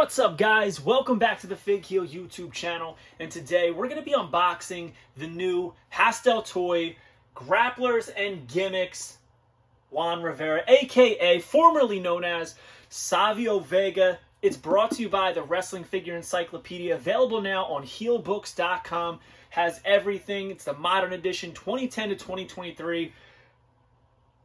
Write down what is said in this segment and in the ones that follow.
What's up, guys? Welcome back to the Fig Heel YouTube channel, and today we're going to be unboxing the new Pastel Toy Grapplers and Gimmicks Juan Rivera, aka formerly known as Savio Vega. It's brought to you by the Wrestling Figure Encyclopedia, available now on heelbooks.com. Has everything. It's the modern edition, 2010 to 2023.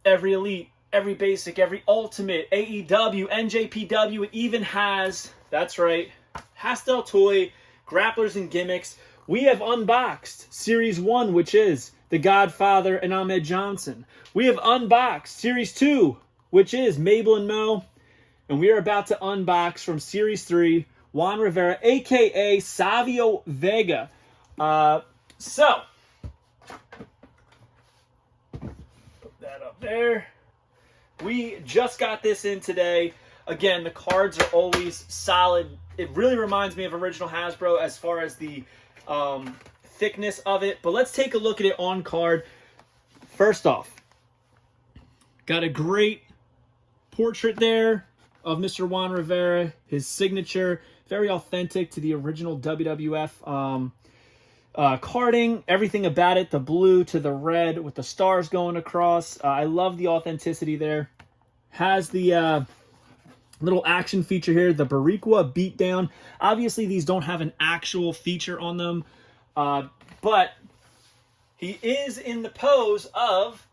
Every elite, every basic, every ultimate, AEW, NJPW. It even has, that's right, Pastel Toy, Grapplers and Gimmicks. We have unboxed Series 1, which is The Godfather and Ahmed Johnson. We have unboxed Series 2, which is Mabel and Mo. And we are about to unbox from Series 3, Juan Rivera, a.k.a. Savio Vega. So, put that up there. We just got this in today. Again, the cards are always solid. It really reminds me of original Hasbro as far as the thickness of it. But let's take a look at it on card. First off, got a great portrait there of Mr. Juan Rivera. His signature, very authentic to the original WWF carding, everything about it, the blue to the red with the stars going across. I love the authenticity there. Has the little action feature here, the Barriqua beatdown. Obviously, these don't have an actual feature on them, but he is in the pose of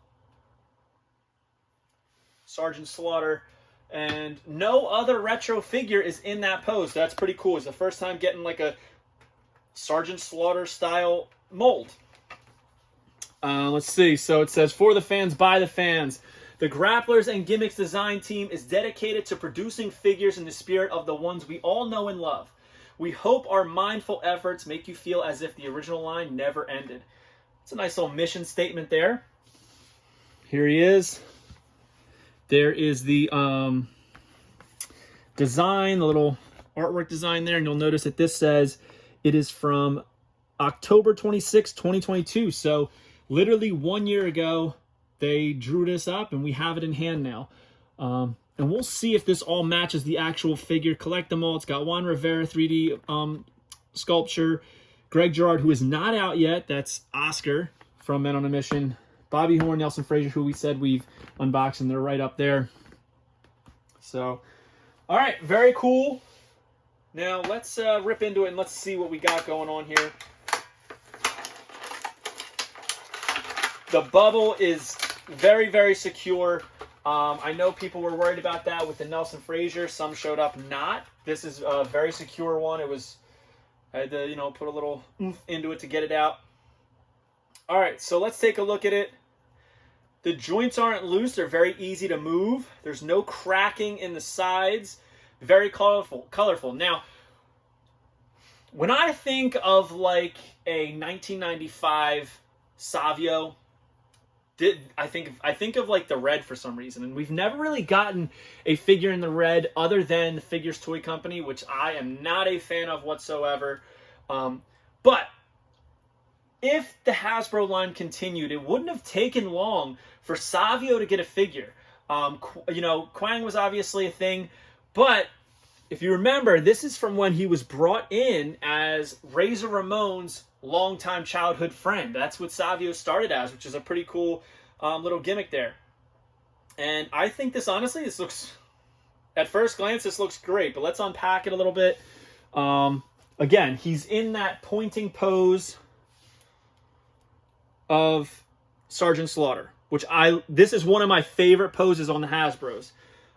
Sergeant Slaughter, and no other retro figure is in that pose. That's pretty cool. It's the first time getting like a Sergeant Slaughter style mold. Let's see. So it says, for the fans, by the fans. The Grapplers and Gimmicks design team is dedicated to producing figures in the spirit of the ones we all know and love. We hope our mindful efforts make you feel as if the original line never ended. It's a nice little mission statement there. Here he is. There is the design, the little artwork design there, and you'll notice that this says it is from October 26, 2022. So literally 1 year ago, they drew this up, and we have it in hand now. And we'll see if this all matches the actual figure. Collect them all. It's got Juan Rivera 3D sculpture. Greg Girard, who is not out yet. That's Oscar from Men on a Mission. Bobby Horn, Nelson Frazier, who we said we've unboxed, and they're right up there. So, all right, very cool. Now, let's rip into it, and let's see what we got going on here. The bubble is very, very secure. I know people were worried about that with the Nelson Frazier. Some showed up not. This is a very secure one. I had to, put a little oomph into it to get it out. All right, so let's take a look at it. The joints aren't loose. They're very easy to move. There's no cracking in the sides. Very colorful. Now, when I think of like a 1995 Savio, I think of like the red for some reason, and we've never really gotten a figure in the red other than the Figures Toy Company, which I am not a fan of whatsoever. But if the Hasbro line continued, it wouldn't have taken long for Savio to get a figure. Quang was obviously a thing, but if you remember, this is from when he was brought in as Razor Ramon's longtime childhood friend. That's what Savio started as, which is a pretty cool little gimmick there. And I think this, honestly, this looks, at first glance, this looks great, but let's unpack it a little bit. Again, he's in that pointing pose of Sergeant Slaughter, which this is one of my favorite poses on the Hasbros.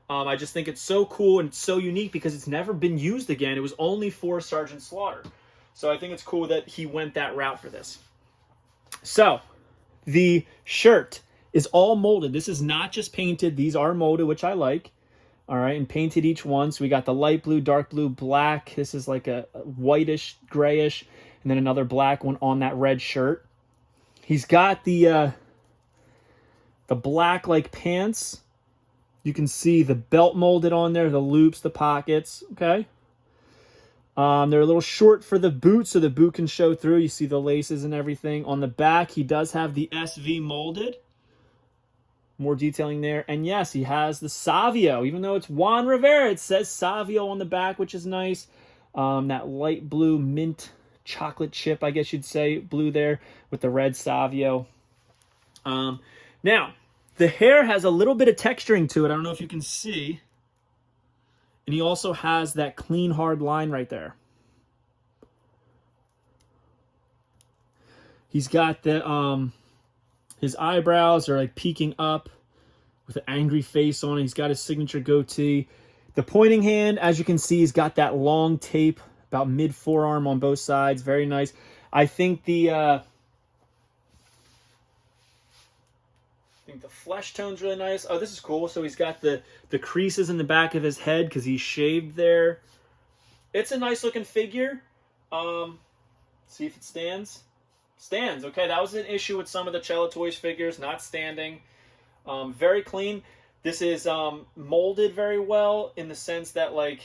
I just think it's so cool and it's so unique because it's never been used again. It was only for Sergeant Slaughter. So I think it's cool that he went that route for this. So, the shirt is all molded. This is not just painted. These are molded, which I like. All right, and painted each one. So we got the light blue, dark blue, black. This is like a whitish, grayish, and then another black one on that red shirt. He's got the black like pants. You can see the belt molded on there, the loops, the pockets. Okay. They're a little short for the boot, so the boot can show through. You see the laces and everything. On the back, he does have the SV molded. More detailing there. And yes, he has the Savio. Even though it's Juan Rivera, it says Savio on the back, which is nice. That light blue mint chocolate chip, I guess you'd say, blue there with the red Savio. Now, the hair has a little bit of texturing to it. I don't know if you can see. And he also has that clean, hard line right there. He's got the his eyebrows are like peeking up with an angry face on it. He's got his signature goatee. The pointing hand, as you can see, he's got that long tape about mid forearm on both sides. Very nice. I think the flesh tone's really nice. Oh, this is cool. So he's got the creases in the back of his head because he's shaved there. It's a nice looking figure. See if it stands. Stands. Okay, that was an issue with some of the Cello Toys figures, not standing. Very clean. This is molded very well in the sense that, like,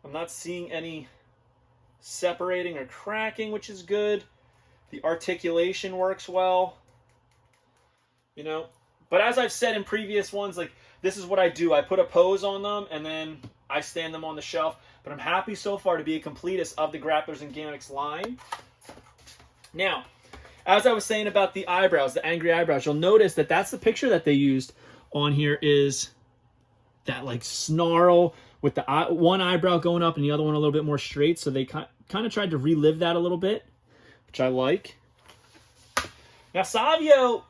I'm not seeing any separating or cracking, which is good. The articulation works well. You know, but as I've said in previous ones, like, this is what I do. I put a pose on them and then I stand them on the shelf. But I'm happy so far to be a completist of the Grapplers and Gimmicks line. Now, as I was saying about the eyebrows, the angry eyebrows, you'll notice that that's the picture that they used on here, is that like snarl with the one eyebrow going up and the other one a little bit more straight. So they kind of tried to relive that a little bit, which I like. Now, Savio,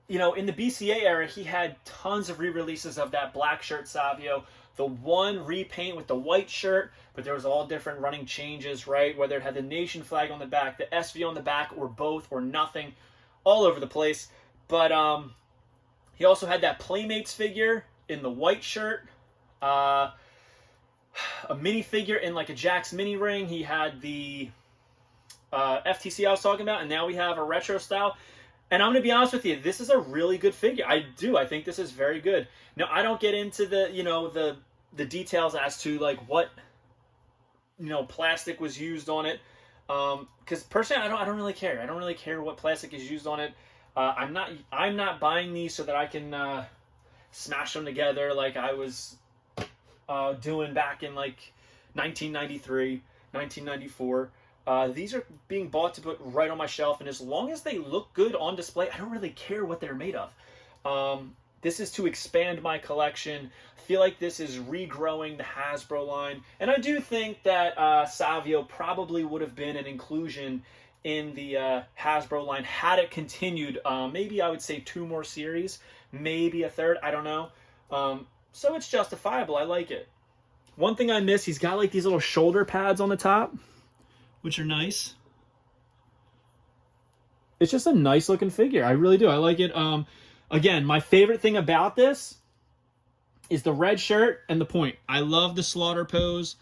you know, in the BCA era, he had tons of re-releases of that black shirt Savio. The one repaint with the white shirt, but there was all different running changes, right? Whether it had the nation flag on the back, the SV on the back, or both, or nothing, all over the place. But he also had that Playmates figure in the white shirt, a mini figure in like a Jack's mini ring. He had the FTC I was talking about, and now we have a retro style. And I'm going to be honest with you, this is a really good figure. I think this is very good. Now, I don't get into the, you know, the details as to like what, you know, plastic was used on it. Because personally, I don't really care. I don't really care what plastic is used on it. I'm not buying these so that I can smash them together like I was doing back in like 1993, 1994. These are being bought to put right on my shelf, and as long as they look good on display, I don't really care what they're made of. This is to expand my collection. I feel like this is regrowing the Hasbro line, and I do think that Savio probably would have been an inclusion in the Hasbro line had it continued. Maybe I would say 2 more series, maybe a third, I don't know. So it's justifiable. I like it. One thing I miss, he's got like these little shoulder pads on the top, which are nice. It's just a nice looking figure. I really do. I like it. Again, my favorite thing about this is the red shirt and the point. I love the slaughter pose.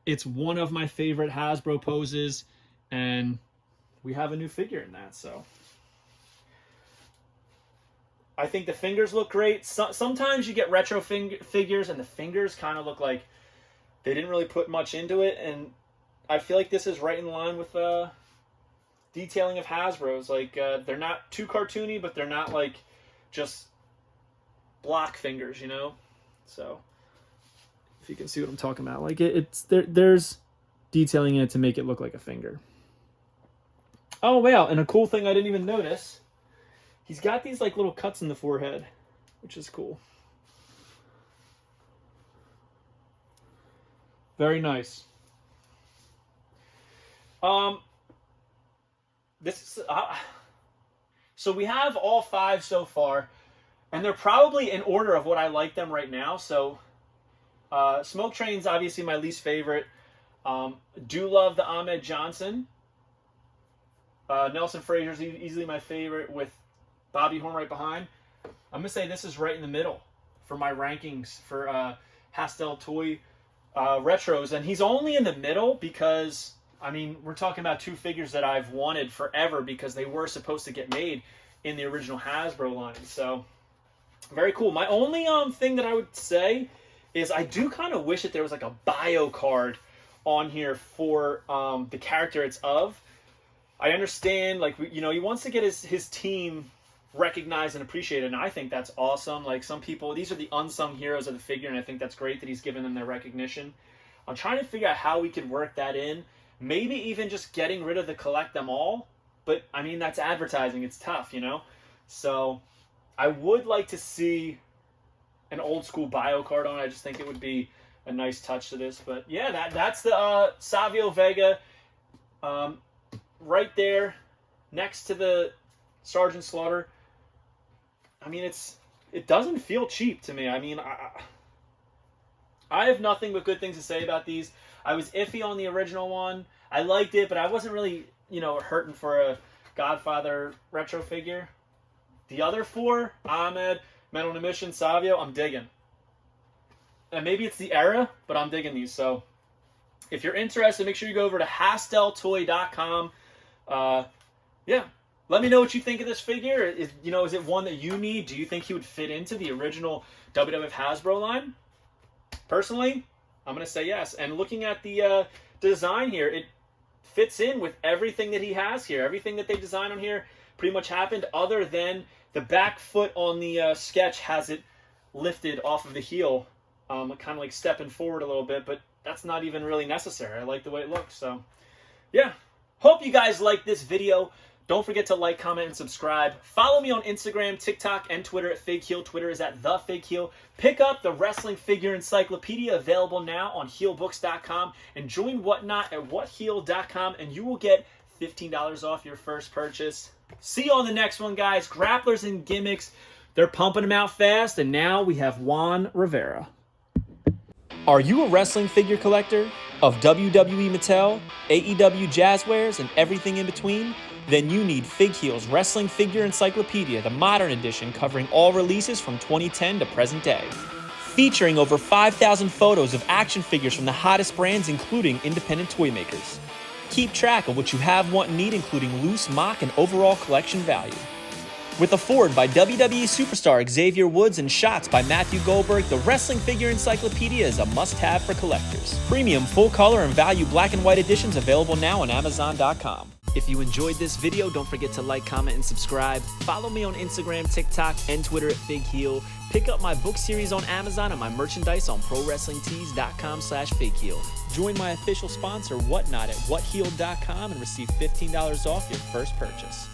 It's one of my favorite Hasbro poses, and we have a new figure in that, so. I think the fingers look great. Sometimes you get retro figures and the fingers kind of look like they didn't really put much into it, and I feel like this is right in line with detailing of Hasbro's. Like, they're not too cartoony, but they're not like just block fingers, you know? So, if you can see what I'm talking about. Like, there's detailing in it to make it look like a finger. Oh, wow, and a cool thing I didn't even notice, he's got these like little cuts in the forehead, which is cool. Very nice. This is so we have all 5 so far, and they're probably in order of what I like them right now. So Smoke Train's obviously my least favorite. Do love the Ahmed Johnson. Nelson Frazier's easily my favorite, with Bobby Horn right behind. I'm gonna say this is right in the middle for my rankings for Hastel Toy retros, and he's only in the middle because, I mean, we're talking about 2 figures that I've wanted forever because they were supposed to get made in the original Hasbro line. So, very cool. My only thing that I would say is I do kind of wish that there was like a bio card on here for the character it's of. I understand, like, you know, he wants to get his team recognized and appreciated, and I think that's awesome. Like, some people, these are the unsung heroes of the figure, and I think that's great that he's given them their recognition. I'm trying to figure out how we could work that in. Maybe even just getting rid of the collect them all, but I mean, that's advertising. It's tough, you know? So I would like to see an old school bio card on it. I just think it would be a nice touch to this. But yeah, that's the Savio Vega right there next to the Sergeant Slaughter. I mean, it doesn't feel cheap to me. I mean, I have nothing but good things to say about these. I was iffy on the original one. I liked it, but I wasn't really, you know, hurting for a Godfather retro figure. The other four, Ahmed, Metal on a Mission, Savio, I'm digging. And maybe it's the era, but I'm digging these. So if you're interested, make sure you go over to HastelToy.com. Yeah, let me know what you think of this figure. Is it one that you need? Do you think he would fit into the original WWF Hasbro line? Personally, I'm going to say yes. And looking at the design here, it fits in with everything that he has here. Everything that they designed on here pretty much happened, other than the back foot on the sketch has it lifted off of the heel, kind of like stepping forward a little bit, but that's not even really necessary. I like the way it looks. So yeah, hope you guys like this video. Don't forget to like, comment, and subscribe. Follow me on Instagram, TikTok, and Twitter at FakeHeel. Twitter is at TheFakeHeel. Pick up the Wrestling Figure Encyclopedia, available now on HeelBooks.com, and join Whatnot at WhatHeel.com, and you will get $15 off your first purchase. See you on the next one, guys. Grapplers and Gimmicks, they're pumping them out fast, and now we have Juan Rivera. Are you a wrestling figure collector of WWE Mattel, AEW Jazzwares, and everything in between? Then you need FigHeel's Wrestling Figure Encyclopedia, the modern edition covering all releases from 2010 to present day. Featuring over 5,000 photos of action figures from the hottest brands, including independent toy makers. Keep track of what you have, want, and need, including loose, mock, and overall collection value. With a forward by WWE superstar Xavier Woods and shots by Matthew Goldberg, the Wrestling Figure Encyclopedia is a must-have for collectors. Premium full-color and value black and white editions available now on Amazon.com. If you enjoyed this video, don't forget to like, comment, and subscribe. Follow me on Instagram, TikTok, and Twitter at FigHeel. Pick up my book series on Amazon and my merchandise on ProWrestlingTees.com/FigHeel. Join my official sponsor, Whatnot, at WhatHeel.com and receive $15 off your first purchase.